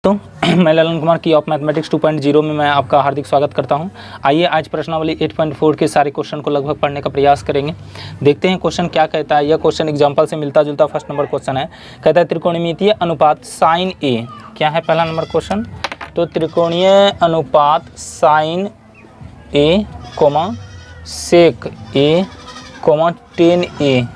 तो मैं ललन कुमार की ऑफ मैथमेटिक्स 2.0 में मैं आपका हार्दिक स्वागत करता हूं। आइए आज प्रश्नावली 8.4 के सारे क्वेश्चन को लगभग पढ़ने का प्रयास करेंगे। देखते हैं क्वेश्चन क्या कहता है। यह क्वेश्चन एग्जांपल से मिलता जुलता फर्स्ट नंबर क्वेश्चन है। कहता है त्रिकोणमितीय अनुपात साइन ए, क्या है पहला नंबर क्वेश्चन। तो त्रिकोणीय अनुपात साइन ए कोमा सेक ए कोमा टेन ए,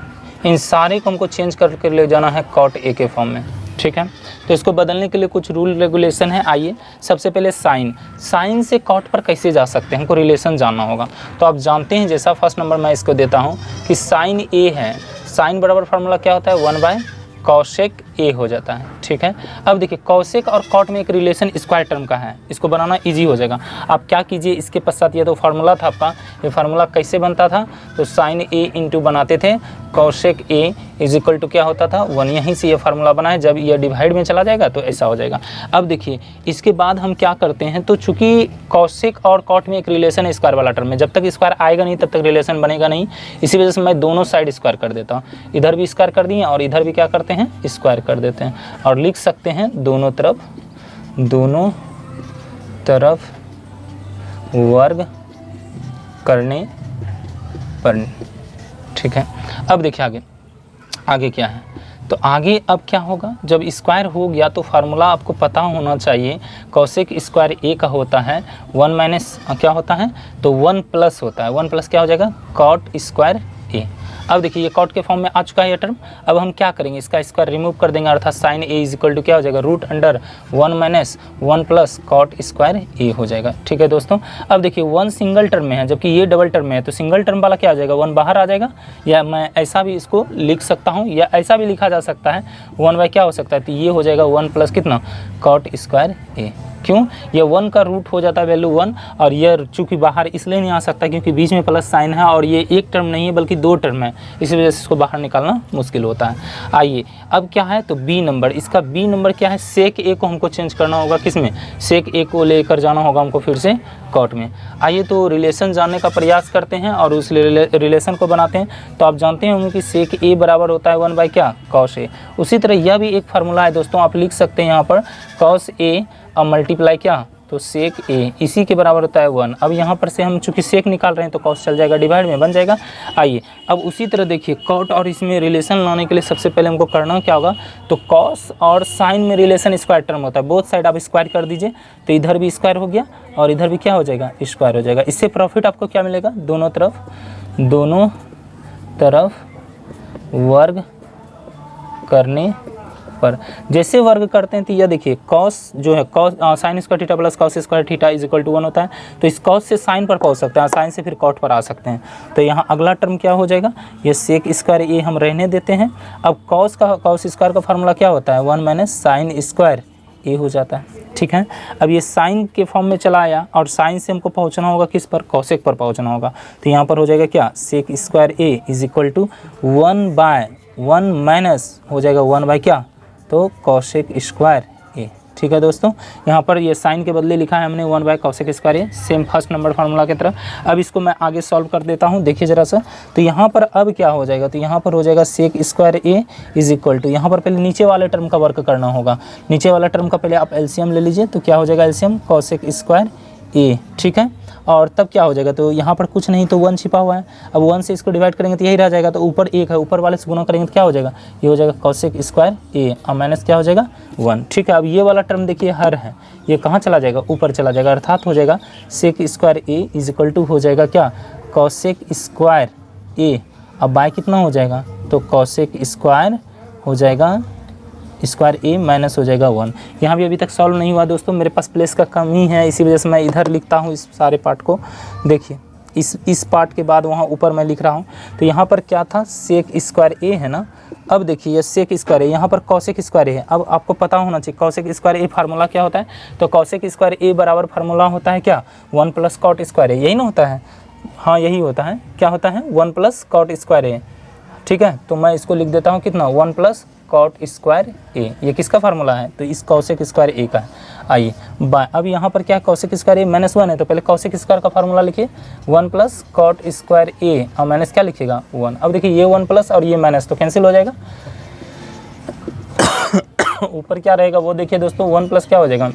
इन सारे को हमको चेंज करके ले जाना है कॉट ए के फॉर्म में। ठीक है, तो इसको बदलने के लिए कुछ रूल रेगुलेशन है। आइए सबसे पहले साइन से कॉट पर कैसे जा सकते हैं, हमको रिलेशन जानना होगा। तो आप जानते हैं जैसा फर्स्ट नंबर मैं इसको देता हूं कि साइन ए है, साइन बराबर फार्मूला क्या होता है 1/कॉसेक ए हो जाता है। ठीक है, अब देखिए कॉसेक और कॉट में एक रिलेशन स्क्वायर टर्म का है, इसको बनाना इजी हो जाएगा। आप क्या कीजिए, इसके पश्चात ये तो फार्मूला था आपका, ये फार्मूला कैसे बनता था, तो साइन ए इंटू बनाते थे cosec A is equal to क्या होता था 1। यहीं से ये फार्मूला बना है, जब ये डिवाइड में चला जाएगा तो ऐसा हो जाएगा। अब देखिए इसके बाद हम क्या करते हैं, तो चूंकि कॉसेक और कॉट में एक रिलेशन है स्क्वायर वाला टर्म में, जब तक स्क्वायर आएगा नहीं तब तक रिलेशन बनेगा नहीं, इसी वजह से मैं दोनों साइड स्क्वायर कर देता हूँ। इधर भी स्क्वायर कर दिए और इधर भी क्या करते हैं स्क्वायर कर देते हैं, और लिख सकते हैं दोनों तरफ वर्ग करने पर। ठीक है, अब देखिए आगे क्या है। तो आगे अब क्या होगा, जब स्क्वायर हो गया तो फार्मूला आपको पता होना चाहिए। कॉसेक स्क्वायर ए का होता है 1 माइनस क्या होता है, तो 1 प्लस होता है, 1 प्लस क्या हो जाएगा कॉट स्क्वायर ए। अब देखिए ये कॉट के फॉर्म में आ चुका है ये टर्म। अब हम क्या करेंगे, इसका स्क्वायर रिमूव कर देंगे, अर्थात sine A is equal to क्या हो जाएगा root under 1 minus 1 plus cot square A हो जाएगा। ठीक है दोस्तों, अब देखिए 1 सिंगल टर्म में है जबकि ये डबल टर्म में है, तो सिंगल टर्म वाला क्या आ जाएगा 1 बाहर आ जाएगा, या मैं ऐसा भी इसको लिख सकता हूँ, या ऐसा भी लिखा जा सकता है 1 बाई क्या हो सकता है, तो ये हो जाएगा 1 प्लस कितना कॉट स्क्वायर ए। क्यों, ये 1 का रूट हो जाता है वैल्यू 1, और ये चूँकि बाहर इसलिए नहीं आ सकता क्योंकि बीच में प्लस साइन है और ये एक टर्म नहीं है बल्कि 2 टर्म है, इसी वजह से इसको बाहर निकालना मुश्किल होता है। आइए अब क्या है, तो बी नंबर, इसका बी नंबर क्या है, सेक ए को हमको चेंज करना होगा, किस में, सेक ए को लेकर जाना होगा हमको फिर से कॉट में। आइए तो रिलेशन जानने का प्रयास करते हैं और उस रिलेशन को बनाते हैं। तो आप जानते होंगे कि सेक ए बराबर होता है 1 बाई क्या कॉस ए। उसी तरह यह भी एक फार्मूला है दोस्तों, आप लिख सकते हैं यहाँ पर कॉस ए और मल्टीप्लाई क्या, तो सेक ए इसी के बराबर होता है 1। अब यहाँ पर से हम चूंकि सेक निकाल रहे हैं तो कॉस चल जाएगा, डिवाइड में बन जाएगा। आइए अब उसी तरह देखिए कॉट और इसमें रिलेशन लाने के लिए सबसे पहले हमको करना क्या होगा, तो कॉस और साइन में रिलेशन स्क्वायर टर्म होता है, बोथ साइड आप स्क्वायर कर दीजिए, तो इधर भी स्क्वायर हो गया और इधर भी क्या हो जाएगा स्क्वायर हो जाएगा। इससे प्रॉफिट आपको क्या मिलेगा, दोनों तरफ वर्ग करने पर। जैसे वर्ग करते हैं तो यह देखिए कॉस जो है cos sine square theta plus cos square theta is equal to 1 होता है, तो इस कॉस से साइन पर पहुंच सकते हैं, साइन से फिर कॉट पर आ सकते हैं। तो यहाँ अगला टर्म क्या हो जाएगा, ये सेक स्क्वायर ए हम रहने देते हैं। अब कॉस स्क्वायर का फार्मूला क्या होता है 1 माइनस साइन स्क्वायर ए हो जाता है। ठीक है, अब ये साइन के फॉर्म में चला आया और साइन से हमको पहुंचना होगा किस पर, कॉसेक पर पहुंचना होगा। तो यहाँ पर हो जाएगा क्या, sec square A is equal to 1/1 minus हो जाएगा 1 बाई क्या, तो कॉसेक स्क्वायर ए। ठीक है दोस्तों, यहाँ पर ये साइन के बदले लिखा है हमने 1 by cosec square A, same first number formula की तरह। अब इसको मैं आगे सॉल्व कर देता हूँ, देखिए ज़रा सा। तो यहाँ पर अब क्या हो जाएगा, तो यहाँ पर हो जाएगा sec square A is equal to, यहाँ पर पहले नीचे वाले टर्म का वर्क करना होगा, नीचे वाला टर्म का पहले आप एलसीएम ले लीजिए, तो क्या हो जाएगा एलसीएम कॉसेक स्क्वायर ए। ठीक है, और तब क्या हो जाएगा, तो यहाँ पर कुछ नहीं तो 1 छिपा हुआ है, अब 1 से इसको डिवाइड करेंगे तो यही रह जाएगा, तो ऊपर 1 है, ऊपर वाले से गुना करेंगे तो क्या हो जाएगा, ये हो जाएगा कॉसेक स्क्वायर ए और माइनस क्या हो जाएगा 1। ठीक है, अब ये वाला टर्म देखिए हर है, ये कहाँ चला जाएगा, ऊपर चला जाएगा, अर्थात हो जाएगा sec square A is equal to हो जाएगा क्या कॉसेक स्क्वायर ए। अब बाय कितना हो जाएगा, तो कॉसेक स्क्वायर हो जाएगा स्क्वायर ए माइनस हो जाएगा 1। यहाँ भी अभी तक सॉल्व नहीं हुआ दोस्तों, मेरे पास प्लेस का कमी है, इसी वजह से मैं इधर लिखता हूँ इस सारे पार्ट को। देखिए इस पार्ट के बाद वहाँ ऊपर मैं लिख रहा हूँ, तो यहाँ पर क्या था सेक स्क्वायर ए है ना। अब देखिए ये सेक स्क्वायर ए, यहाँ पर कॉसेक स्क्वायर ए है। अब आपको पता होना चाहिए कॉसेक स्क्वायर ए फार्मूला क्या होता है, तो कॉसेक स्क्वायर ए बराबर फार्मूला होता है क्या 1 प्लस कॉट स्क्वायर ए, यही ना होता है, हाँ यही होता है, क्या होता है 1 प्लस कॉट स्क्वायर ए। ठीक है, तो मैं इसको लिख देता हूँ कितना 1 प्लस कॉट स्क्वायर ए, ये किसका फार्मूला है, तो इस कॉसेक स्क्वायर ए का है। आइए अब यहाँ पर क्या है कॉसेक स्क्वायर ए माइनस 1 है, तो पहले कॉसेक स्क्वायर का फार्मूला लिखिए 1 प्लस कॉट स्क्वायर ए और माइनस क्या लिखिएगा 1। अब देखिए ये 1 प्लस और ये माइनस तो कैंसिल हो जाएगा ऊपर क्या रहेगा वो देखिए दोस्तों, 1 प्लस क्या हो जाएगा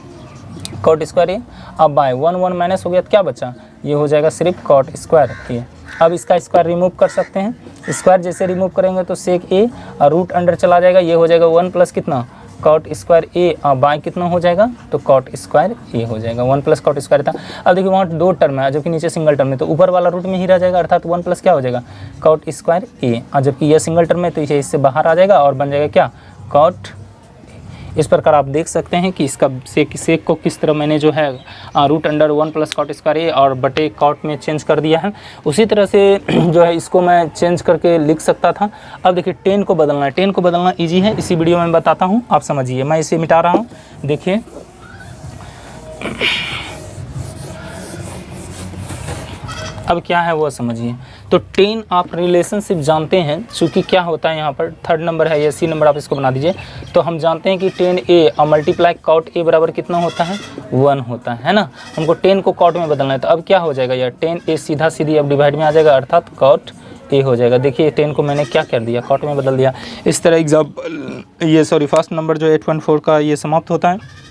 कॉट स्क्वायर ए। अब बाय 1 1 माइनस हो गया तो क्या बचा, ये हो जाएगा सिर्फ कॉट स्क्वायर ए। अब इसका स्क्वायर रिमूव कर सकते हैं, स्क्वायर जैसे रिमूव करेंगे तो सेक ए और रूट अंडर चला जाएगा, ये हो जाएगा 1 प्लस कितना कॉट स्क्वायर ए और बाय कितना हो जाएगा तो कॉट स्क्वायर ए हो जाएगा, 1 प्लस कॉट स्क्वायर था। अब देखिए वहाँ 2 टर्म है जबकि नीचे सिंगल टर्म है, तो ऊपर वाला रूट में ही रह जाएगा, अर्थात 1 प्लस क्या हो जाएगा कॉट स्क्वायर ए, और जबकि यह सिंगल टर्म है तो ये इससे बाहर आ जाएगा और बन जाएगा क्या कॉट। इस प्रकार आप देख सकते हैं कि इसका सेक को किस तरह मैंने जो है root under 1 plus cot square A और बटे कॉट में चेंज कर दिया है। उसी तरह से जो है इसको मैं चेंज करके लिख सकता था। अब देखिए टेन को बदलना है, टेन को बदलना इजी है, इसी वीडियो में बताता हूँ, आप समझिए। मैं इसे मिटा रहा हूँ, देखिए अब क्या है वो समझिए। तो 10 आप रिलेशनशिप जानते हैं, चूँकि क्या होता है यहाँ पर 3rd नंबर है या सी नंबर आप इसको बना दीजिए। तो हम जानते हैं कि 10a और मल्टीप्लाई कॉट ए बराबर कितना होता है 1 होता है ना। हमको 10 को कॉट में बदलना है, तो अब क्या हो जाएगा यार 10a सीधा सीधी अब डिवाइड में आ जाएगा, अर्थात कॉट ए हो जाएगा। देखिए 10 को मैंने क्या कर दिया कॉट में बदल दिया। इस तरह एग्जाम्पल ये फर्स्ट नंबर जो 8.4 का ये समाप्त होता है।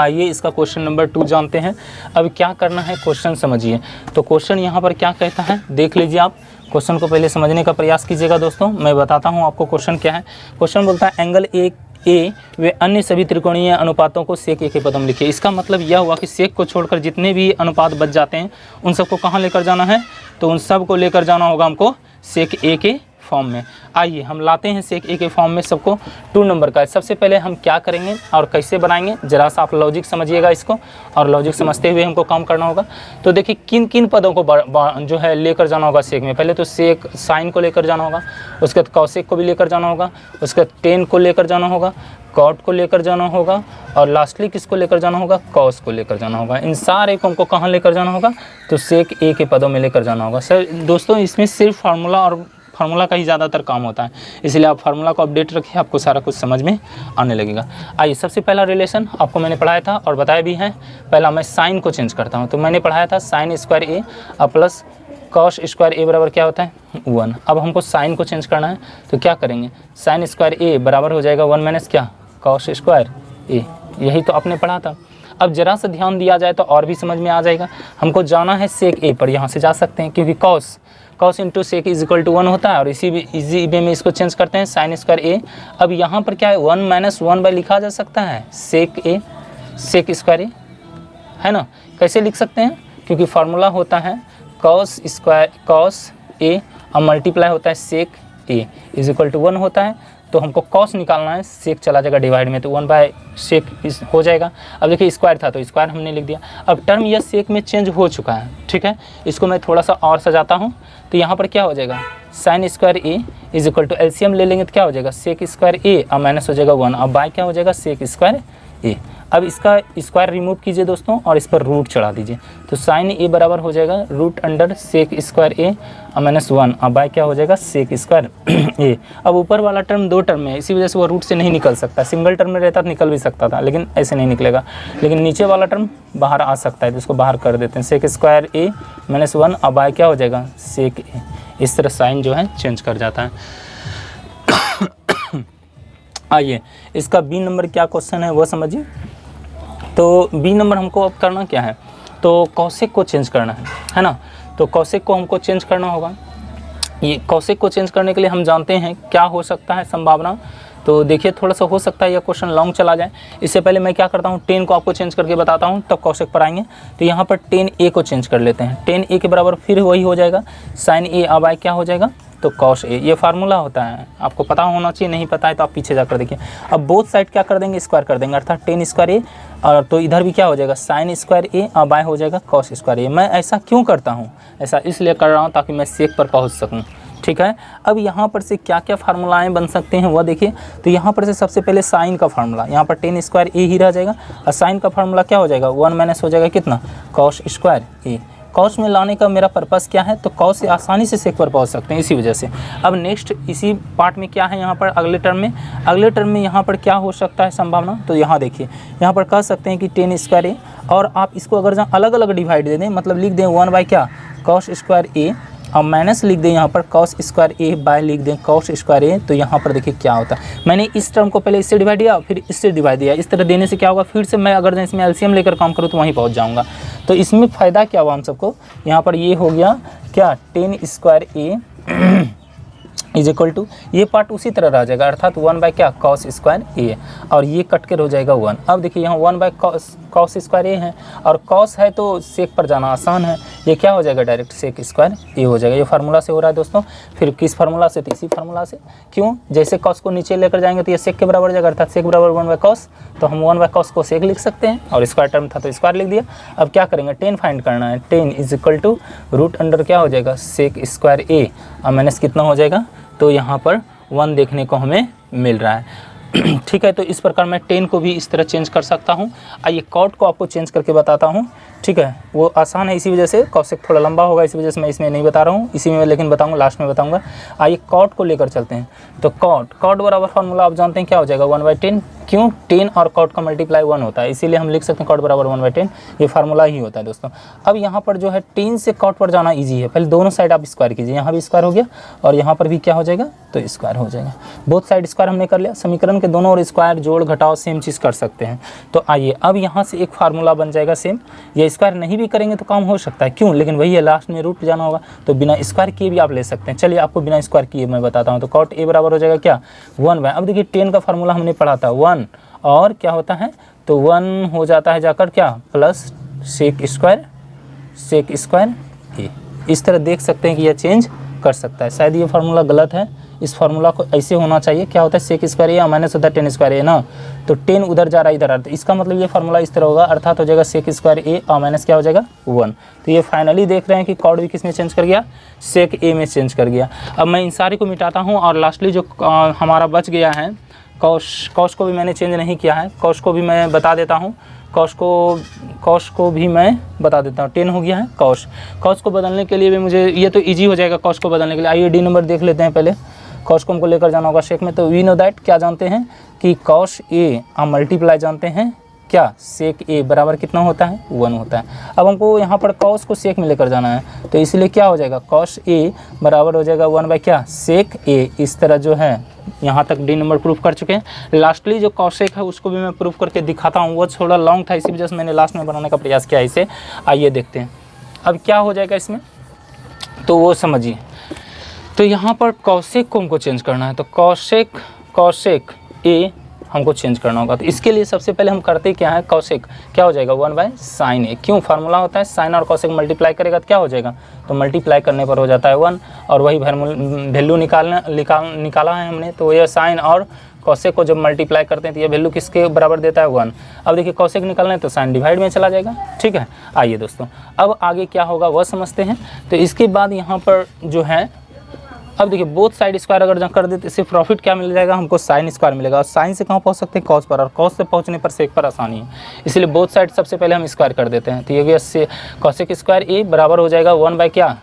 आइए इसका क्वेश्चन नंबर 2 जानते हैं। अब क्या करना है क्वेश्चन समझिए। तो क्वेश्चन यहाँ पर क्या कहता है देख लीजिए, आप क्वेश्चन को पहले समझने का प्रयास कीजिएगा दोस्तों। मैं बताता हूँ आपको क्वेश्चन क्या है। क्वेश्चन बोलता है एंगल ए वे अन्य सभी त्रिकोणीय अनुपातों को सेक ए के पद में लिखिए। इसका मतलब यह हुआ कि सेक को छोड़कर जितने भी अनुपात बच जाते हैं उन सबको कहाँ लेकर जाना है, तो उन सब को लेकर जाना होगा हमको सेक ए के फॉर्म में। आइए हम लाते हैं सेक ए के फॉर्म में सबको। 2 नंबर का सबसे पहले हम क्या करेंगे और कैसे बनाएंगे, जरा सा आप लॉजिक समझिएगा इसको, और लॉजिक समझते हुए हमको काम करना होगा। तो देखिए किन किन पदों को जो है लेकर जाना होगा सेक में। पहले तो सेक साइन को लेकर जाना होगा, उसके बाद कॉसेक को भी लेकर जाना होगा, उसके बाद टेन को लेकर जाना होगा, कॉट को लेकर जाना होगा, और लास्टली किसको लेकर जाना होगा कॉस को लेकर जाना होगा। इन सारे को हमको कहाँ लेकर जाना होगा तो सेक ए के पदों में लेकर जाना होगा। सर दोस्तों इसमें सिर्फ फार्मूला का ही ज़्यादातर काम होता है, इसलिए आप फार्मूला को अपडेट रखिए, आपको सारा कुछ समझ में आने लगेगा। आइए सबसे पहला रिलेशन आपको मैंने पढ़ाया था और बताया भी है। पहला मैं साइन को चेंज करता हूँ, तो मैंने पढ़ाया था साइन स्क्वायर ए और प्लस कॉस स्क्वायर ए बराबर क्या होता है 1। अब हमको साइन को चेंज करना है, तो क्या करेंगे साइन स्क्वायर ए बराबर हो जाएगा 1 माइनस क्या कॉस स्क्वायर ए, यही तो आपने पढ़ा था। अब जरा सा ध्यान दिया जाए तो और भी समझ में आ जाएगा। हमको जाना है सेक ए पर, यहाँ से जा सकते हैं क्योंकि cos into sec is equal to 1 होता है, और इसी वे में इसको चेंज करते हैं साइन स्क्वायर ए। अब यहाँ पर क्या है 1 माइनस 1 बाय लिखा जा सकता है सेक ए सेक स्क्वायर ए, है ना। कैसे लिख सकते हैं, क्योंकि फार्मूला होता है कॉस ए और मल्टीप्लाई होता है सेक ए इज इक्वल टू 1 होता है। तो हमको कॉस निकालना है, सेक चला जाएगा डिवाइड में, तो 1 बाय सेक हो जाएगा। अब देखिए स्क्वायर था तो स्क्वायर हमने लिख दिया। अब टर्म यह सेक में चेंज हो चुका है, ठीक है। इसको मैं थोड़ा सा और सजाता हूँ, तो यहाँ पर क्या हो जाएगा sine square A is equal to LCM ले लेंगे तो क्या हो जाएगा सेक स्क्वायर ए और माइनस हो जाएगा 1, अब बाय क्या हो जाएगा सेक स्क्वायर ए। अब इसका स्क्वायर रिमूव कीजिए दोस्तों और इस पर रूट चढ़ा दीजिए, तो साइन ए बराबर हो जाएगा root under sec square A और माइनस 1, अब बाय क्या हो जाएगा सेक स्क्वायर ए। अब ऊपर वाला टर्म 2 टर्म में, इसी वजह से वो रूट से नहीं निकल सकता। सिंगल टर्म में रहता तो निकल भी सकता था, लेकिन ऐसे नहीं निकलेगा। लेकिन नीचे वाला टर्म बाहर आ सकता है, तो इसको बाहर कर देते हैं सेक स्क्वायर ए माइनस 1, अब बाय क्या हो जाएगा सेक ए। इस तरह साइन जो है चेंज कर जाता है। आइए इसका बी नंबर क्या क्वेश्चन है वो समझिए। तो बी नंबर हमको अब करना क्या है, तो कॉसेक को चेंज करना है ना। तो कॉसेक को हमको चेंज करना होगा। ये कॉसेक को चेंज करने के लिए हम जानते हैं क्या हो सकता है संभावना। तो देखिए थोड़ा सा हो सकता है यह क्वेश्चन लॉन्ग चला जाए, इससे पहले मैं क्या करता हूँ 10 को आपको चेंज करके बताता हूँ, तब कॉसेक पर आएंगे। तो यहाँ पर 10a को चेंज कर लेते हैं, 10a के बराबर फिर वही हो जाएगा साइन ए, अब आए क्या हो जाएगा तो कॉस ए। ये फार्मूला होता है, आपको पता होना चाहिए, नहीं पता है तो आप पीछे जाकर देखिए। अब बोथ साइड क्या कर देंगे स्क्वायर कर देंगे, अर्थात 10 स्क्वायर ए, और तो इधर भी क्या हो जाएगा साइन स्क्वायर ए और बाय हो जाएगा कॉस स्क्वायर ए। मैं ऐसा क्यों करता हूँ, ऐसा इसलिए कर रहा हूँ ताकि मैं सेक पर पहुँच सकूँ, ठीक है। अब यहाँ पर से क्या क्या फार्मूलाएँ बन सकते हैं वह देखिए। तो यहाँ पर से सबसे पहले साइन का फार्मूला, यहाँ पर 10 स्क्वायर ए ही रह जाएगा, और साइन का फार्मूला क्या हो जाएगा 1 माइनस हो जाएगा कितना कॉस स्क्वायर ए। कॉस में लाने का मेरा पर्पस क्या है, तो कॉस से आसानी से सेक पर पहुंच सकते हैं, इसी वजह से। अब नेक्स्ट इसी पार्ट में क्या है, यहाँ पर अगले टर्म में यहाँ पर क्या हो सकता है संभावना। तो यहाँ देखिए, यहाँ पर कह सकते हैं कि 10 स्क्वायर ए, और आप इसको अगर जहाँ अलग अलग डिवाइड दे दें, मतलब लिख दें 1 बाय क्या कॉस स्क्वायर ए अब माइनस लिख दें यहाँ पर कॉस स्क्वायर ए बाय लिख दें कॉस स्क्वायर ए, तो यहाँ पर देखिए क्या होता है, मैंने इस टर्म को पहले इससे डिवाइड किया फिर इससे डिवाइड दिया, इस तरह देने से क्या होगा, फिर से मैं अगर इसमें एलसीएम लेकर काम करूँ तो वहीं पहुँच जाऊँगा। तो इसमें फ़ायदा क्या हुआ हम सबको, यहाँ पर ये हो गया क्या, tan square A is equal to, ये पार्ट उसी तरह रह जाएगा अर्थात 1 बाय क्या, कॉस स्क्वायर ए, और ये कट कर हो जाएगा 1। अब देखिए यहाँ 1 बाय कॉस स्क्वायर ए है और कॉस है तो सेक पर जाना आसान है, ये क्या हो जाएगा डायरेक्ट सेक स्क्वायर ए हो जाएगा। ये फार्मूला से हो रहा है दोस्तों, फिर किस फार्मूला से, तो इसी फार्मूला से। क्यों, जैसे कॉस को नीचे लेकर जाएंगे तो ये सेक के बराबर हो जाएगा अर्थात सेक बराबर 1 बाय कॉस, तो हम 1 बाय कॉस को सेक लिख सकते हैं और स्क्वायर टर्म था तो स्क्वायर लिख दिया। अब क्या करेंगे, टेन फाइंड करना है, tan is equal to root under क्या हो जाएगा, सेक स्क्वायर ए और माइनस कितना हो जाएगा, तो यहाँ पर 1 देखने को हमें मिल रहा है। ठीक है, तो इस प्रकार मैं 10 को भी इस तरह चेंज कर सकता हूँ। आइए कॉट को आपको चेंज करके बताता हूँ। ठीक है, वो आसान है, इसी वजह से कॉसेक थोड़ा लंबा होगा, इसी वजह से मैं इसमें नहीं बता रहा हूँ, इसी में लेकिन बताऊँगा, लास्ट में बताऊँगा। आइए कॉट को लेकर चलते हैं। तो कॉट बराबर फार्मूला आप जानते हैं क्या हो जाएगा, 1/10। क्यों, 10 और कॉट का मल्टीप्लाई 1 होता है, इसीलिए हम लिख सकते हैं कॉट बराबर 1/10, ये फार्मूला ही होता है दोस्तों। अब यहाँ पर जो है 10 से कॉट पर जाना ईजी है, पहले दोनों साइड आप स्क्वायर कीजिए, यहाँ भी स्क्वायर हो गया और यहाँ पर भी क्या हो जाएगा, तो स्क्वायर हो जाएगा। बोथ साइड स्क्वायर हमने कर लिया, समीकरण के दोनों और स्क्वायर जोड़ घटाव सेम चीज़ कर सकते हैं। तो आइए अब यहाँ से एक फार्मूला बन जाएगा सेम, ये स्क्वायर नहीं भी करेंगे तो काम हो सकता है, क्यों, लेकिन वही है लास्ट में रूट जाना होगा, तो बिना स्क्वायर किए भी आप ले सकते हैं। चलिए आपको बिना स्क्वायर किए मैं बताता हूँ। तो कॉट ए बराबर हो जाएगा क्या, 1/, अब देखिए 10 का फार्मूला हमने पढ़ा था 1 और क्या होता है, तो 1 हो जाता है जाकर क्या, प्लस सेक स्क्वायर ए। इस तरह देख सकते हैं कि यह चेंज कर सकता है। शायद ये फार्मूला गलत है, इस फार्मूला को ऐसे होना चाहिए, क्या होता है सेक स्क्वायर ए माइनस होता है 10 स्क्वायर ए ना, तो 10 उधर जा रहा है इधर आ रहा है, इसका मतलब ये फार्मूला इस तरह होगा, अर्थात हो जाएगा सेक स्क्वायर ए और माइनस क्या हो जाएगा 1। तो ये फाइनली देख रहे हैं कि कॉर्ड भी किस में चेंज कर गया, सेक ए में चेंज कर गया। अब मैं इन सारे को मिटाता हूँ और लास्टली जो हमारा बच गया है कॉस को भी मैंने चेंज नहीं किया है, कॉस को भी मैं बता देता हूँ, कॉस को भी मैं बता देता हूँ। 10 हो गया है कॉस को बदलने के लिए भी मुझे ये तो इजी हो जाएगा कॉस को बदलने के लिए। आइए डी नंबर देख लेते हैं पहले, कॉस को हमको लेकर जाना होगा शेक में, तो वी नो दैट क्या जानते हैं कि कॉस ए मल्टीप्लाई जानते हैं क्या, सेक ए बराबर कितना होता है, 1 होता है। अब हमको यहाँ पर कॉस को सेक में लेकर जाना है, तो इसलिए क्या हो जाएगा, कॉस ए बराबर हो जाएगा 1 बाय क्या, सेक ए। इस तरह जो है यहाँ तक डी नंबर प्रूफ कर चुके हैं। लास्टली जो कॉसेक है उसको भी मैं प्रूफ करके दिखाता हूँ, वो थोड़ा लॉन्ग था, इसी वजह से मैंने लास्ट में बनाने का प्रयास किया इसे। आइए देखते हैं अब क्या हो जाएगा इसमें, तो वो समझिए। तो यहाँ पर कॉसेक को हमको चेंज करना है, तो कॉसेक ए हमको चेंज करना होगा। तो इसके लिए सबसे पहले हम करते क्या है, कॉसेक क्या हो जाएगा 1 बाय साइन ए। क्यों, फार्मूला होता है साइन और कॉसेक मल्टीप्लाई करेगा तो क्या हो जाएगा, तो मल्टीप्लाई करने पर हो जाता है 1, और वही वैल्यू निकाला है हमने। तो यह साइन और कॉसेक को जब मल्टीप्लाई करते हैं तो ये वैल्यू किसके बराबर देता है 1। अब देखिए कॉसेक निकालना है तो साइन डिवाइड में चला जाएगा। ठीक है, आइए दोस्तों अब आगे क्या होगा वह समझते हैं। तो इसके बाद यहाँ पर जो है, अब देखिए बोथ साइड स्क्वायर अगर कर देते इससे प्रॉफिट क्या मिल जाएगा हमको, साइन स्क्वायर मिलेगा, और साइन से कहाँ पहुँच सकते हैं, कॉस पर, और कॉस से पहुँचने पर सेक पर आसानी है, इसलिए बोथ साइड सबसे पहले हम स्क्वायर कर देते हैं। तो ये से कॉसेक स्क्वायर ए बराबर हो जाएगा 1 बाय क्या,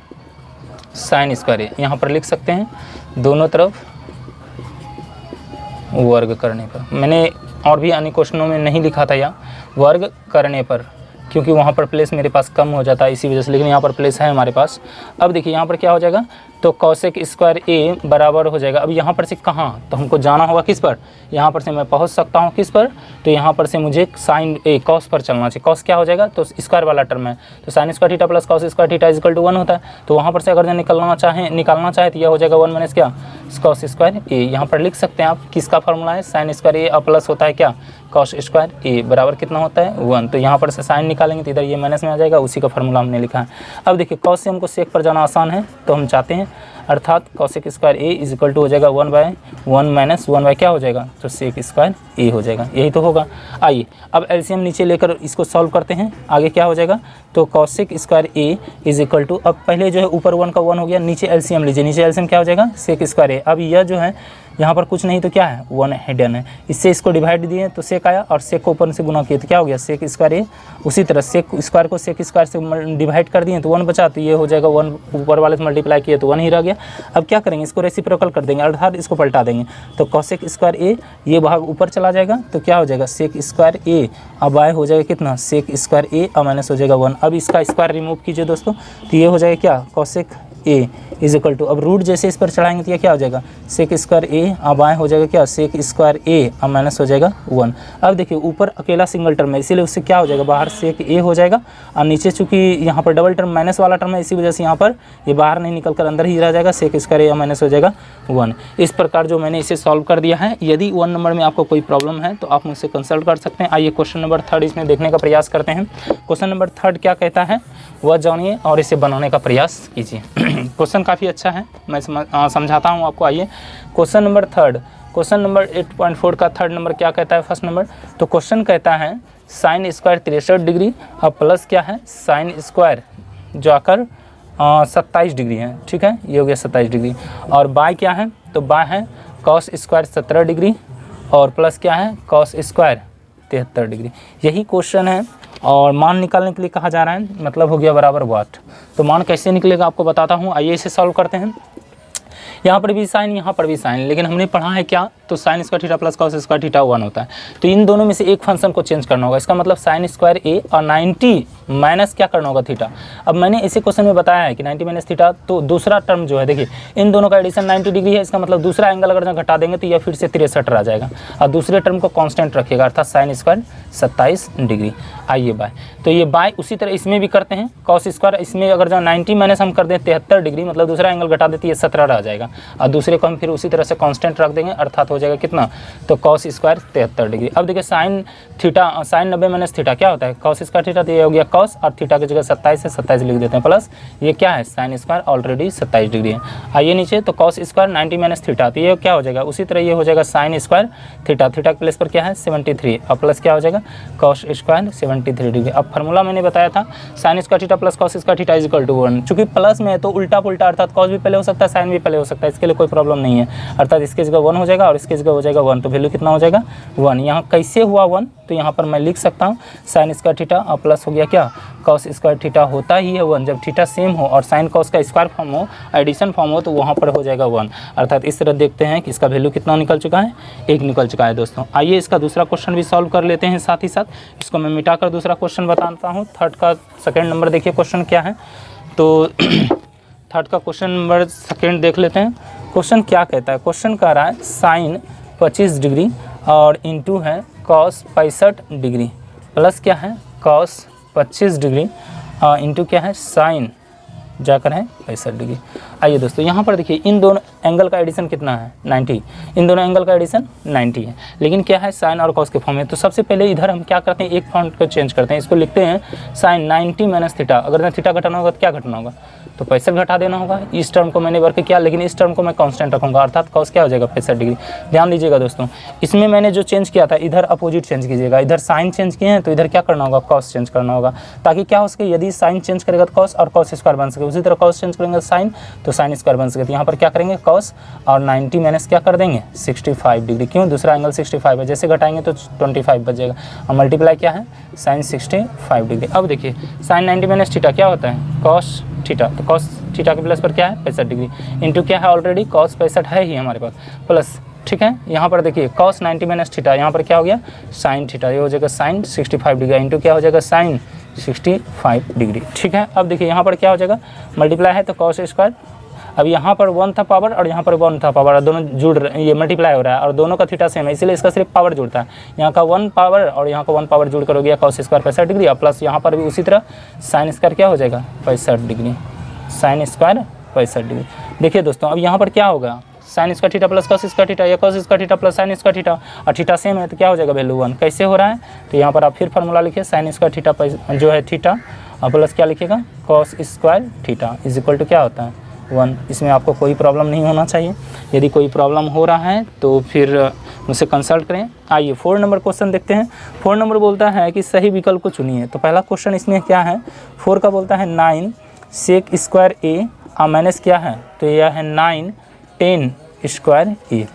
साइन स्क्वायर ए। यहाँ पर लिख सकते हैं दोनों तरफ वर्ग करने पर, मैंने और भी अन्य क्वेश्चनों में नहीं लिखा था या वर्ग करने पर, क्योंकि वहाँ पर प्लेस मेरे पास कम हो जाता है इसी वजह से, लेकिन यहाँ पर प्लेस है हमारे पास। अब देखिए यहाँ पर क्या हो जाएगा, तो कॉसेक स्क्वायर ए बराबर हो जाएगा, अब यहाँ पर से कहाँ, तो हमको जाना होगा किस पर, यहाँ पर से मैं पहुँच सकता हूँ किस पर, तो यहाँ पर से मुझे साइन ए कॉस पर चलना चाहिए। कॉस क्या हो जाएगा, तो स्क्वायर वाला टर्म है, तो sine square theta plus cos square theta equal to 1 होता है। तो वहाँ पर से अगर निकालना चाहे तो यह हो जाएगा 1 माइनस क्या, कॉस स्क्वायर ए। यहाँ पर लिख सकते हैं आप किसका फार्मूला है, साइन स्क्वायर ए और प्लस होता है क्या, कॉस स्क्वायर ए बराबर कितना होता है 1। तो यहाँ पर से साइन निकालेंगे तो इधर ये माइनस में आ जाएगा, उसी का फार्मूला हमने लिखा है। अब देखिए कॉस से हमको सेक पर जाना आसान है तो हम चाहते हैं, अर्थात cosec square A is equal to हो जाएगा 1 बाय 1 माइनस 1 बाय क्या हो जाएगा, तो सेक स्क्वायर ए हो जाएगा, यही तो होगा। आइए अब एलसीएम नीचे लेकर इसको सॉल्व करते हैं, आगे क्या हो जाएगा, तो cosec square A is equal to, अब पहले जो है ऊपर 1 का 1 हो गया, नीचे एलसीएम लीजिए, नीचे एलसीएम क्या हो जाएगा, सेक स्क्वायर ए। अब यह जो है यहाँ पर कुछ नहीं तो क्या है 1 हिडन है, इससे इसको डिवाइड दिए तो सेक आया, और सेक को ऊपर से गुना किए तो क्या हो गया, सेक स्क्वायर ए। उसी तरह सेक स्क्वायर को सेक स्क्वायर से डिवाइड कर दिए तो 1 बचा, तो ये हो जाएगा 1 ऊपर वाले से मल्टीप्लाई किए तो 1 ही रह गया। अब क्या करेंगे, इसको रेसिप्रोकल कर देंगे, अर्थात इसको पलटा देंगे, तो कॉसेक स्क्वायर ए ये भाग ऊपर चला जाएगा तो क्या हो जाएगा, सेक स्क्वायर ए, अब आए हो जाएगा कितना, सेक स्क्वायर ए और माइनस हो जाएगा 1। अब इसका स्क्वायर रिमूव कीजिए दोस्तों, तो ये हो जाएगा क्या, cosec A is equal to, अब रूट जैसे इस पर चढ़ाएंगे तो ये क्या हो जाएगा सेक स्क्वायर ए, अब आए हो जाएगा क्या सेक स्क्वायर ए, अब माइनस हो जाएगा 1। अब देखिए ऊपर अकेला सिंगल टर्म है इसीलिए उससे क्या हो जाएगा बाहर सेक ए हो जाएगा, और नीचे चूंकि यहाँ पर डबल टर्म माइनस वाला टर्म है इसी वजह से यहाँ पर ये बाहर नहीं निकल कर अंदर ही रह जाएगा, सेक स्क्वायर ए माइनस हो जाएगा 1। इस प्रकार जो मैंने इसे सॉल्व कर दिया है। यदि 1 नंबर में आपको कोई प्रॉब्लम है तो आप मुझसे कंसल्ट कर सकते हैं। आइए क्वेश्चन नंबर 3 इसमें देखने का प्रयास करते हैं। क्वेश्चन नंबर 3 क्या कहता है वह जानिए और इसे बनाने का प्रयास कीजिए। क्वेश्चन काफ़ी अच्छा है, मैं समझाता हूँ आपको। आइए क्वेश्चन नंबर 3, क्वेश्चन नंबर 8.4 का 3rd नंबर क्या कहता है फर्स्ट नंबर। तो क्वेश्चन कहता है साइन स्क्वायर 63 डिग्री और प्लस क्या है साइन स्क्वायर जो आकर 27 डिग्री है, ठीक है ये हो गया 27 डिग्री, और बाय क्या है तो बाय है कॉस स्क्वायर 17 डिग्री और प्लस क्या है कॉस स्क्वायर 73 डिग्री। यही क्वेश्चन है और मान निकालने के लिए कहा जा रहा है, मतलब हो गया बराबर वाट। तो मान कैसे निकलेगा आपको बताता हूँ। आइए इसे सॉल्व करते हैं। यहाँ पर भी साइन यहाँ पर भी साइन, लेकिन हमने पढ़ा है क्या तो sine square theta plus cos square theta 1 होता है। तो इन दोनों में से एक फंक्शन को चेंज करना होगा, इसका मतलब साइन स्क्वायर ए और 90 माइनस क्या करना होगा थीटा। अब मैंने इसी क्वेश्चन में बताया है कि 90 माइनस थीटा, तो दूसरा टर्म जो है देखिए इन दोनों का एडिशन 90 डिग्री है, इसका मतलब दूसरा एंगल अगर घटा देंगे तो यह फिर से 63 आ जाएगा और दूसरे टर्म को कांस्टेंट रखिएगा अर्थात साइन स्क्वायर 27 डिग्री। आइए बाय, तो ये बाय उसी तरह इसमें भी करते हैं कॉस स्क्वायर, इसमें अगर जो 90 माइनस हम कर दें 73 डिग्री मतलब दूसरा एंगल घटा देती है 17 आ जाएगा और दूसरे को हम फिर उसी तरह से कांस्टेंट रख देंगे अर्थात हो जाएगा कितना तो कॉस स्क्वायर 73 डिग्री। अब देखिए sine theta sine 90 minus theta क्या होता है कॉस स्क्वायर थीटा, तो ये हो गया कॉस और थीटा की जगह 27 है 27 लिख देते हैं प्लस ये क्या है साइन स्क्वायर ऑलरेडी 27 डिग्री है। आइए नीचे तो कॉस स्क्वायर 90 माइनस थीटा, तो ये क्या हो जाएगा उसी तरह ये हो जाएगा साइन स्क्वायर थीटा, थीटा के प्लेस पर क्या है 73 और प्लस क्या हो जाएगा कॉस स्क्वायर 73 डिग्री। अब फार्मूला मैंने बताया था sine square theta plus cos square theta is equal to 1, चूंकि प्लस में है तो उल्टा पुल्टा अर्थात कॉस भी पहले हो सकता है साइन भी पहले हो सकता है, इसके लिए कोई प्रॉब्लम नहीं है, अर्थात इसके जगह 1 हो जाएगा और इसके जगह हो जाएगा 1, तो वैल्यू कितना हो जाएगा 1। यहाँ कैसे हुआ 1 तो यहाँ पर मैं लिख सकता हूँ साइन स्क्वायर थीटा और प्लस हो गया क्या कॉस स्क्वायर थीटा होता ही है 1, जब थीटा सेम हो और साइन कॉस का स्क्वायर फॉर्म हो एडिशन फॉर्म हो तो वहाँ पर हो जाएगा 1, अर्थात इस तरह देखते हैं कि इसका वैल्यू कितना निकल चुका है 1 निकल चुका है दोस्तों। आइए इसका दूसरा क्वेश्चन भी सॉल्व कर लेते हैं साथ ही साथ, इसको मैं मिटाकर दूसरा क्वेश्चन बताता हूँ। 3rd का 2nd नंबर देखिए क्वेश्चन क्या है, तो 3rd का क्वेश्चन नंबर 2nd देख लेते हैं। क्वेश्चन क्या कहता है, क्वेश्चन कह रहा है साइन 25 डिग्री और इंटू है कॉस 65 डिग्री प्लस क्या है कॉस 25 डिग्री इंटू क्या है साइन जाकर है 65 डिग्री। आइए दोस्तों यहाँ पर देखिए इन दोनों एंगल का एडिशन कितना है 90, इन दोनों एंगल का एडिशन 90 है, लेकिन क्या है साइन और कॉस के फॉर्म में। तो सबसे पहले इधर हम क्या करते हैं एक फॉर्म को चेंज करते हैं, इसको लिखते हैं साइन 90 माइनस थीटा, अगर थीटा घटाना होगा तो क्या घटाना होगा तो 65 घटा देना होगा। इस टर्म को मैंने वर्क किया लेकिन इस टर्म को मैं कांस्टेंट रखूंगा अर्थात कॉस क्या हो जाएगा 65 डिग्री। ध्यान दीजिएगा दोस्तों इसमें मैंने जो चेंज किया था इधर अपोजिट चेंज कीजिएगा, इधर साइन चेंज किए हैं तो इधर क्या करना होगा कॉस चेंज करना होगा, ताकि क्या हो सके यदि साइन चेंज करेगा तो कॉस और कॉस स्क्वायर बन सके, उसी तरह कॉस चेंज करेंगे साइन तो साइन स्क्वायर बन सके। तो यहाँ पर क्या करेंगे कॉस और 90 माइनस क्या कर देंगे 65 डिग्री, क्यों दूसरा एंगल 65 है, जैसे घटाएंगे तो 25 बच जाएगा और मल्टीप्लाई क्या है साइन 65 डिग्री। अब देखिए साइन 90 माइनस थीटा क्या होता है कॉस थीटा, तो कॉस थीटा के प्लस पर क्या है 65 डिग्री इंटू क्या है ऑलरेडी कॉस 65 है ही हमारे पास प्लस, ठीक है यहाँ पर देखिए कॉस 90 माइनस थीटा यहाँ पर क्या हो गया साइन थीटा, ये हो जाएगा साइन 65 डिग्री इंटू क्या हो जाएगा साइन 65 डिग्री, ठीक है। अब देखिए यहाँ पर क्या हो जाएगा मल्टीप्लाई है तो कॉस स्क्वायर, अब यहाँ पर 1 था पावर और यहाँ पर 1 था पावर और दोनों जुड़ रहे ये मल्टीप्लाई हो रहा है और दोनों का थीटा सेम है इसलिए इसका सिर्फ पावर जुड़ता है, यहाँ का 1 पावर और यहाँ का 1 पावर जुड़ कर हो गया कॉस स्क्वायर 65 डिग्री और प्लस यहाँ पर भी उसी तरह साइन स्क्वायर क्या हो जाएगा 65 डिग्री, साइन स्क्वायर 65 डिग्री। देखिए दोस्तों अब यहाँ पर क्या होगा sine square theta plus cos square theta या cos square theta plus sine square theta और थीटा सेम है तो क्या हो जाएगा वैल्यू 1। कैसे हो रहा है तो यहाँ पर आप फिर फार्मूला लिखिए साइन स्क्वायर थीटा जो है थीटा और प्लस क्या लिखिएगा cos square theta is equal to क्या होता है 1। इसमें आपको कोई प्रॉब्लम नहीं होना चाहिए, यदि कोई प्रॉब्लम हो रहा है तो फिर मुझसे कंसल्ट करें। आइए 4 नंबर क्वेश्चन देखते हैं। 4 नंबर बोलता है कि सही विकल्प को चुनिए। तो पहला क्वेश्चन इसमें क्या है 4 का बोलता है 9 सेक स्क्वायर ए और माइनस क्या है तो यह है 9 10 स्क्वायर ए,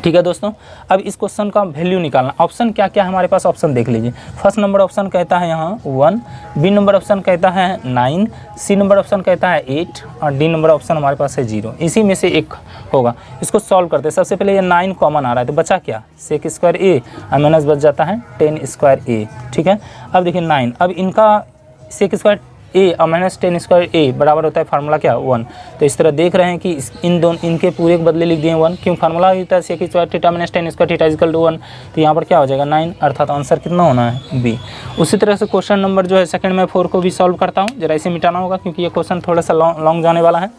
ठीक है दोस्तों। अब इस क्वेश्चन का वैल्यू निकालना, ऑप्शन क्या क्या है हमारे पास ऑप्शन देख लीजिए। फर्स्ट नंबर ऑप्शन कहता है यहाँ 1, बी नंबर ऑप्शन कहता है 9, सी नंबर ऑप्शन कहता है 8 और डी नंबर ऑप्शन हमारे पास है 0। इसी में से एक होगा, इसको सॉल्व करते हैं। सबसे पहले ये 9 कॉमन आ रहा है तो बचा क्या सेक स्क्वायर ए और माइनस बच जाता है 10 स्क्वायर ए, ठीक है। अब देखिए 9, अब इनका सेक स्क्वायर ए और माइनस टेन स्क्वायर ए बराबर होता है फार्मूला क्या 1। तो इस तरह देख रहे हैं कि इनके पूरे के बदले लिख दिए 1, क्यों फार्मूला होता है sec square theta minus tan square theta equal to 1। तो यहाँ पर क्या हो जाएगा 9, अर्थात आंसर कितना होना है बी। उसी तरह से क्वेश्चन नंबर जो है सेकंड में 4 को भी सॉल्व करता हूँ, जरा इसे मिटाना होगा क्योंकि ये क्वेश्चन थोड़ा सा लॉन्ग जाने वाला है।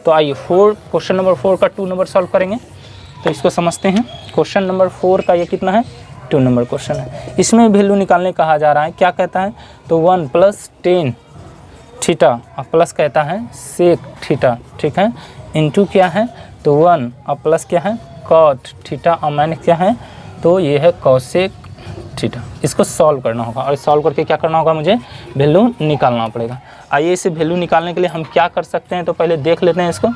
तो आइए क्वेश्चन नंबर 4 का 2 नंबर सॉल्व करेंगे। तो इसको समझते हैं। क्वेश्चन नंबर 4 का ये कितना है 2 नंबर क्वेश्चन है। इसमें वैल्यू निकालने कहा जा रहा है, क्या कहता है तो 1 + 10 थीटा और प्लस कहता है सेक थीटा, ठीक है, इनटू क्या है तो 1 और प्लस क्या है कॉट थीटा और माइनस क्या है तो ये है कॉसेक थीटा। इसको सॉल्व करना होगा और सॉल्व करके क्या करना होगा, मुझे वैल्यू निकालना पड़ेगा। आइए इसे वैल्यू निकालने के लिए हम क्या कर सकते हैं तो पहले देख लेते हैं इसको।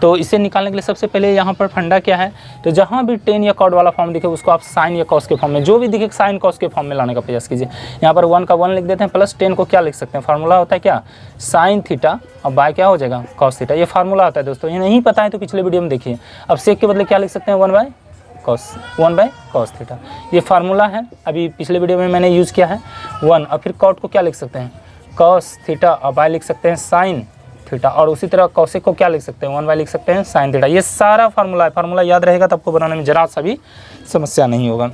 तो इसे निकालने के लिए सबसे पहले यहाँ पर फंडा क्या है, तो जहाँ भी टेन या कॉट वाला फॉर्म दिखे उसको आप साइन या कॉस के फॉर्म में, जो भी दिखे साइन कॉस के फॉर्म में लाने का प्रयास कीजिए। यहाँ पर 1 का 1 लिख देते हैं, प्लस 10 को क्या लिख सकते हैं, फार्मूला होता है क्या साइन थीटा और बाय क्या हो जाएगा कॉस थीटा। ये फार्मूला होता है दोस्तों, ये नहीं पता है तो पिछले वीडियो में देखिए। अब सेक के बदले क्या लिख सकते हैं 1/cos थीटा, ये फार्मूला है, अभी पिछले वीडियो में मैंने यूज़ किया है 1। और फिर कॉट को क्या लिख सकते हैं कॉस थीटा और बाय लिख सकते हैं साइन थीटा, और उसी तरह कॉसेक को क्या लिख सकते हैं 1/, लिख सकते हैं साइन थीटा। ये सारा फार्मूला है, फार्मूला याद रहेगा तो आपको बनाने में जरा सा भी समस्या नहीं होगा।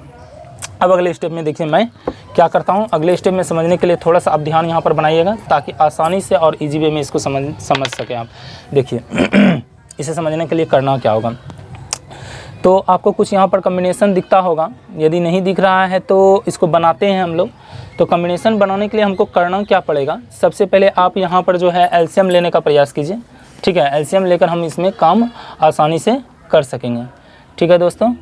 अब अगले स्टेप में देखिए मैं क्या करता हूँ। अगले स्टेप में समझने के लिए थोड़ा सा आप ध्यान यहाँ पर बनाइएगा ताकि आसानी से और ईजी वे में इसको समझ सकें आप। देखिए इसे समझने के लिए करना क्या होगा, तो आपको कुछ यहाँ पर कम्बिनेशन दिखता होगा, यदि नहीं दिख रहा है तो इसको बनाते हैं हम लोग। तो कम्बिनेशन बनाने के लिए हमको करना क्या पड़ेगा, सबसे पहले आप यहाँ पर जो है एलसीएम लेने का प्रयास कीजिए, ठीक है। एलसीएम लेकर हम इसमें काम आसानी से कर सकेंगे, ठीक है दोस्तों।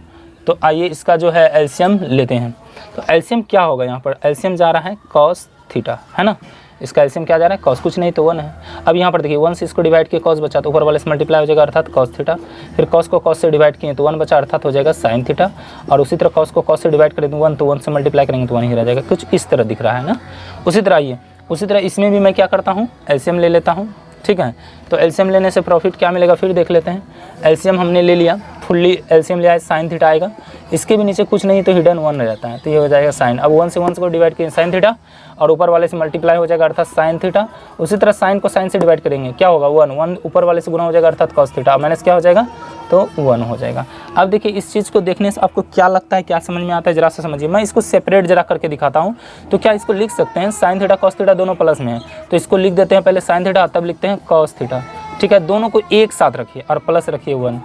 तो आइए इसका जो है एलसीएम लेते हैं। तो एलसीएम क्या होगा, यहाँ पर एलसीएम जा रहा है कॉस थीटा, है ना। इसका एलसीएम क्या जा रहा है कॉस, कुछ नहीं तो 1 है। अब यहाँ पर देखिए 1 से इसको डिवाइड किए कॉस बचा तो ऊपर वाले से मल्टीप्लाई हो जाएगा अर्थात कॉस थीटा। फिर कॉस को कॉस से डिवाइड किए तो 1 बचा अर्थात हो जाएगा साइन थीटा। और उसी तरह कॉस को कॉस से डिवाइड करें तो 1, तो 1 से मल्टीप्लाई करेंगे तो 1 ही रह जाएगा। कुछ इस तरह दिख रहा है ना। उसी तरह आइए उसी तरह इसमें भी मैं क्या करता हूँ एलसीएम ले लेता हूँ, ठीक है। तो एलसीएम लेने से प्रॉफिट क्या मिलेगा फिर देख लेते हैं। एलसीएम हमने ले लिया, फुल्ली एलसीएम लिया है, साइन थीटा आएगा, इसके भी नीचे कुछ नहीं तो हिडन 1 रह जाता है, तो ये हो जाएगा साइन। अब 1 से 1 को डिवाइड किए साइन थीटा और ऊपर वाले से मल्टीप्लाई हो जाएगा अर्थात साइन थीटा। उसी तरह साइन को साइन से डिवाइड करेंगे क्या होगा 1 ऊपर वाले से गुना हो जाएगा अर्थात कॉस थीटा, माइनस क्या हो जाएगा तो 1 हो जाएगा। अब देखिए इस चीज़ को देखने से आपको क्या लगता है, क्या समझ में आता है, जरा सा समझिए। मैं इसको सेपरेट जरा करके दिखाता हूँ। तो क्या इसको लिख सकते हैं साइन थीटा कॉस थीटा दोनों प्लस में है, तो इसको लिख देते हैं पहले साइन थीटा तब लिखते हैं कॉस थीटा, ठीक है। दोनों को एक साथ रखिए और प्लस रखिए 1,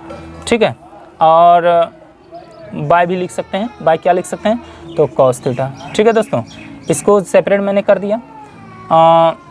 ठीक है। और बाय भी लिख सकते हैं, बाय क्या लिख सकते हैं तो कॉस थीटा, ठीक है दोस्तों। इसको सेपरेट मैंने कर दिया,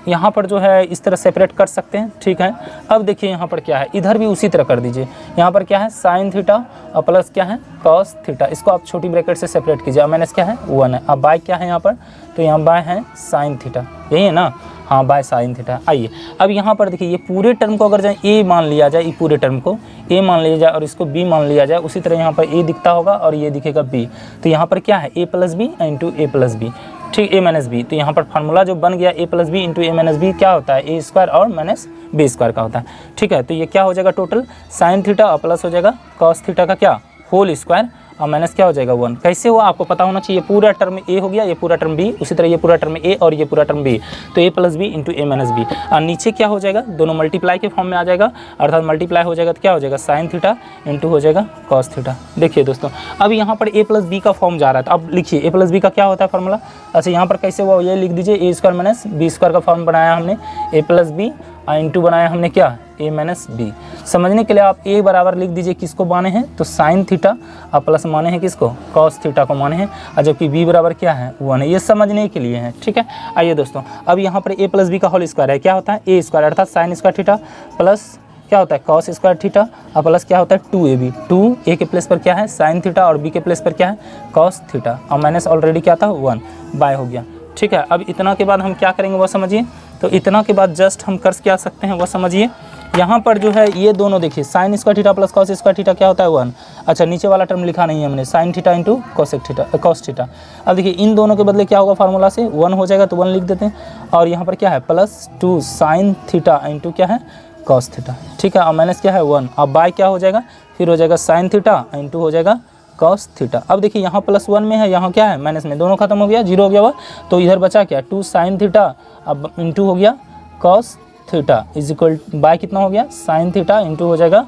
यहाँ पर जो है इस तरह सेपरेट कर सकते हैं, ठीक है। अब देखिए यहाँ पर क्या है, इधर भी उसी तरह कर दीजिए। यहाँ पर क्या है साइन थीटा और प्लस क्या है कॉस थीटा, इसको आप छोटी ब्रैकेट से सेपरेट कीजिए। अब माइनस क्या है 1 है। अब बाय क्या है यहाँ पर, तो यहाँ बाय है साइन थीटा, यही है ना, हाँ बाय साइन थीटा। आइए अब यहाँ पर देखिए ये पूरे टर्म को अगर जाए ए मान लिया जाए, ये पूरे टर्म को ए मान लिया जाए और इसको बी मान लिया जाए, उसी तरह यहाँ पर ए दिखता होगा और ये दिखेगा बी। तो यहाँ पर क्या है a + b into a + b, ठीक, a - b। तो यहाँ पर फार्मूला जो बन गया a + b into a - b क्या होता है a² और माइनस b² का होता है, ठीक है। तो ये क्या हो जाएगा टोटल साइन थीटा और प्लस हो जाएगा कॉस थीटा का क्या होल स्क्वायर और माइनस क्या हो जाएगा 1। कैसे हुआ आपको पता होना चाहिए। पूरा टर्म a हो गया, ये पूरा टर्म b, उसी तरह ये पूरा टर्म a और ये पूरा टर्म b, तो a + b into a - b। और नीचे क्या हो जाएगा, दोनों मल्टीप्लाई के फॉर्म में आ जाएगा अर्थात मल्टीप्लाई हो जाएगा तो क्या हो जाएगा साइन थीटा इंटू हो जाएगा कॉस थीटा। देखिए दोस्तों अब यहाँ पर a + b का फॉर्म जा रहा है, तो अब लिखिए a + b का क्या होता है फार्मूला। अच्छा यहाँ पर कैसे हुआ ये लिख दीजिए, a² माइनस b² का फॉर्म बनाया हमने, a + b इंटू बनाया हमने क्या a - b। समझने के लिए आप a बराबर लिख दीजिए, किसको माने हैं तो साइन थीटा और प्लस माने हैं किसको कॉस थीटा को माने हैं, और जबकि b बराबर क्या है 1 है, ये समझने के लिए है, ठीक है। आइए दोस्तों अब यहाँ पर a + b का होल स्क्वायर है, क्या होता है a² अर्थात साइन स्क्वायर थीटा प्लस क्या होता है कॉस स्क्वायर थीटा और प्लस क्या होता है 2ab, 2 a के प्लेस पर क्या है साइन थीटा और b के प्लेस पर क्या है कॉस थीटा और माइनस ऑलरेडी क्या था 1 बाय हो गया, ठीक है। अब इतना के बाद हम क्या करेंगे वो समझिए। तो इतना के बाद जस्ट हम कर क्या सकते हैं वो समझिए। यहाँ पर जो है ये दोनों देखिए sign square theta plus cos square theta क्या होता है 1। अच्छा नीचे वाला टर्म लिखा नहीं है हमने, sine theta into cosec theta cos theta. अब देखिए इन दोनों के बदले क्या होगा फार्मूला से 1 हो जाएगा तो 1 लिख देते हैं, और यहाँ पर क्या है +2 साइन थीटा इंटू क्या है कॉस थीटा, ठीक है। और माइनस क्या है 1। अब बाय क्या हो जाएगा फिर हो जाएगा साइन थीटा इंटू हो जाएगा कॉस थीटा। अब देखिए यहाँ +1 में है, यहाँ क्या है माइनस में, दोनों खत्म हो गया 0 हो गया हुआ, तो इधर बचा क्या 2 साइन थीटा अब इंटू हो गया cos theta is equal bye कितना हो गया साइन थीटा इंटू हो जाएगा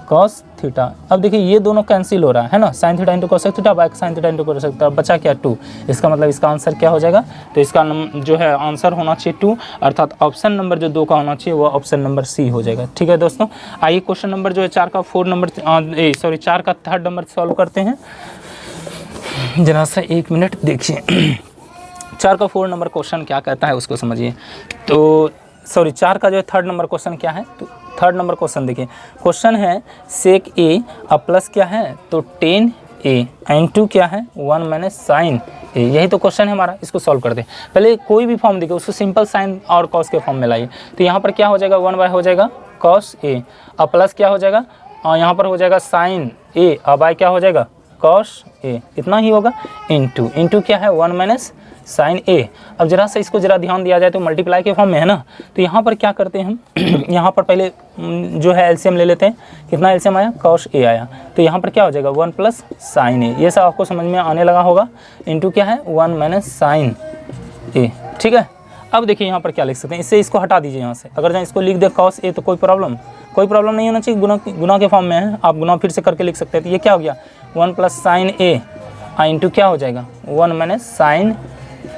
कॉस थीटा। अब देखिए ये दोनों कैंसिल हो रहा है ना, sine theta into cosec theta by sine theta into cosec theta, बचा क्या 2। इसका मतलब इसका आंसर क्या हो जाएगा, तो इसका जो है आंसर होना चाहिए 2, अर्थात ऑप्शन नंबर जो 2 का होना चाहिए वो ऑप्शन नंबर सी हो जाएगा। ठीक है दोस्तों, आइए क्वेश्चन नंबर जो है 4 का 3rd नंबर सॉल्व करते हैं। जरा सा 1 मिनट देखिए 4 का 4 नंबर क्वेश्चन क्या कहता है उसको समझिए। तो 4 का जो है 3rd नंबर क्वेश्चन क्या है, तो 3rd नंबर क्वेश्चन देखिए, क्वेश्चन है सेक ए अब प्लस क्या है तो tan a इंटू क्या है 1 माइनस साइन ए, यही तो क्वेश्चन है हमारा। इसको सॉल्व करते हैं, पहले कोई भी फॉर्म देखिए उसको सिंपल साइन और कॉस के फॉर्म में लाइए। तो यहाँ पर क्या हो जाएगा 1 बाय हो जाएगा कॉस ए, अब प्लस क्या हो जाएगा और यहाँ पर हो जाएगा साइन ए, अब बाय क्या हो जाएगा कॉस ए, इतना ही होगा इंटू क्या है 1 माइनस साइन ए। अब जरा सा इसको जरा ध्यान दिया जाए तो मल्टीप्लाई के फॉर्म में है ना, तो यहाँ पर क्या करते हैं हम यहाँ पर पहले जो है एलसीएम ले लेते हैं, कितना एलसीएम आया कॉस ए आया, तो यहाँ पर क्या हो जाएगा 1 प्लस साइन ए, ये सब आपको समझ में आने लगा होगा, इंटू क्या है 1 माइनस साइन ए। ठीक है, अब देखिए यहाँ पर क्या लिख सकते हैं, इससे इसको हटा दीजिए यहाँ से, अगर जहाँ इसको लिख दे कॉस ए तो कोई प्रॉब्लम नहीं होना चाहिए, गुना के फॉर्म में है, आप गुना फिर से करके लिख सकते हैं। तो ये क्या हो गया 1 प्लस साइन ए इंटू क्या हो जाएगा 1 माइनस साइन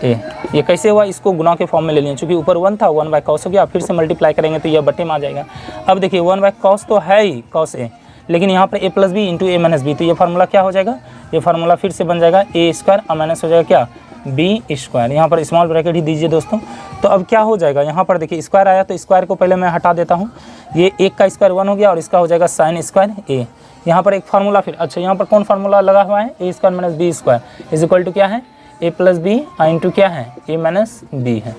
ए। ये कैसे हुआ, इसको गुना के फॉर्म में ले लिया, चूँकि ऊपर 1 था 1 बाय कॉस हो गया, फिर से मल्टीप्लाई करेंगे तो यह बटे में आ जाएगा। अब देखिए 1 बाय कॉस तो है ही कॉस ए, लेकिन यहाँ पर ए प्लस बी इंटू ए माइनस बी, तो ये फार्मूला क्या हो जाएगा, ये फार्मूला फिर से बन जाएगा ए स्क्वायर और माइनस हो जाएगा क्या बी स्क्वायर, यहाँ पर स्मॉल ब्रैकेट ही दीजिए दोस्तों। तो अब क्या हो जाएगा, यहाँ पर देखिए स्क्वायर आया तो स्क्वायर को पहले मैं हटा देता हूँ, ये 1 का स्क्वायर 1 हो गया और इसका हो जाएगा साइन स्क्वायर ए। यहाँ पर एक फार्मूला फिर, अच्छा यहाँ पर कौन फार्मूला लगा हुआ है A square minus B square is equal to क्या है ए प्लस बी इंटू क्या है ए माइनस बी है।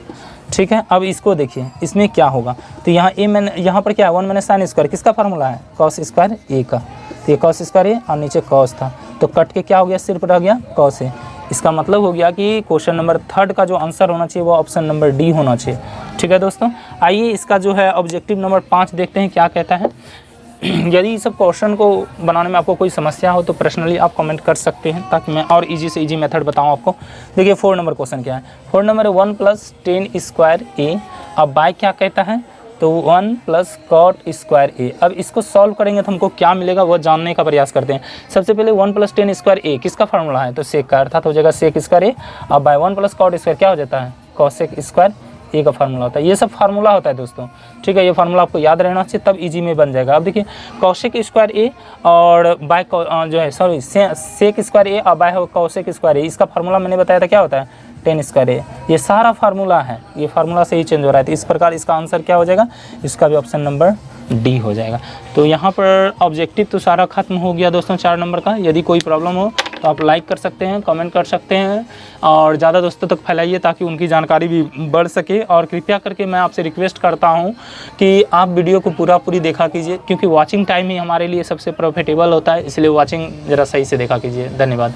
ठीक है, अब इसको देखिए इसमें क्या होगा, तो यहाँ यहाँ पर क्या है 1 माइनस साइन स्क्वायर किसका फार्मूला है कॉस स्क्वायर ए का, तो ये कॉस स्क्वायर ए और नीचे कॉस था, तो कट के क्या हो गया सिर्फ रह गया कॉस ए। इसका मतलब हो गया कि क्वेश्चन नंबर 3rd का जो आंसर होना चाहिए वो ऑप्शन नंबर डी होना चाहिए। ठीक है दोस्तों, आइए इसका जो है ऑब्जेक्टिव नंबर 5 देखते हैं क्या कहता है। यदि इस सब क्वेश्चन को बनाने में आपको कोई समस्या हो तो पर्सनली आप कमेंट कर सकते हैं, ताकि मैं और इजी से इजी मेथड बताऊं आपको। देखिए 4 नंबर क्वेश्चन क्या है, 4 नंबर 1 प्लस tan स्क्वायर ए, अब बाय क्या कहता है तो 1 प्लस कॉट स्क्वायर ए। अब इसको सॉल्व करेंगे तो हमको क्या मिलेगा वो जानने का प्रयास करते हैं। सबसे पहले 1 प्लस tan स्क्वायर ए किसका फार्मूला है तो सेक का, अर्थात हो जाएगा सेक स्क्वायर ए, अब बाय 1 प्लस कॉट स्क्वायर क्या हो जाता है कॉसेक स्क्वायर ए का फार्मूला होता है। ये सब फार्मूला होता है दोस्तों, ठीक है, ये फार्मूला आपको याद रहना चाहिए, तब इजी में बन जाएगा। अब देखिए कॉसेक स्क्वायर ए और बाय जो है सेक स्क्वायर ए और बाय कॉसेक स्क्वायर ए, इसका फार्मूला मैंने बताया था क्या होता है tan स्क्वायर ए, ये सारा फार्मूला है, ये फार्मूला से ही चेंज हो रहा है। तो इस प्रकार इसका आंसर क्या हो जाएगा, इसका भी ऑप्शन नंबर डी हो जाएगा। तो यहाँ पर ऑब्जेक्टिव तो सारा खत्म हो गया दोस्तों 4 नंबर का। यदि कोई प्रॉब्लम हो तो आप लाइक कर सकते हैं, कमेंट कर सकते हैं और ज़्यादा दोस्तों तक फैलाइए ताकि उनकी जानकारी भी बढ़ सके। और कृपया करके मैं आपसे रिक्वेस्ट करता हूं कि आप वीडियो को पूरी देखा कीजिए, क्योंकि वॉचिंग टाइम ही हमारे लिए सबसे प्रॉफिटेबल होता है, इसलिए वॉचिंग ज़रा सही से देखा कीजिए। धन्यवाद।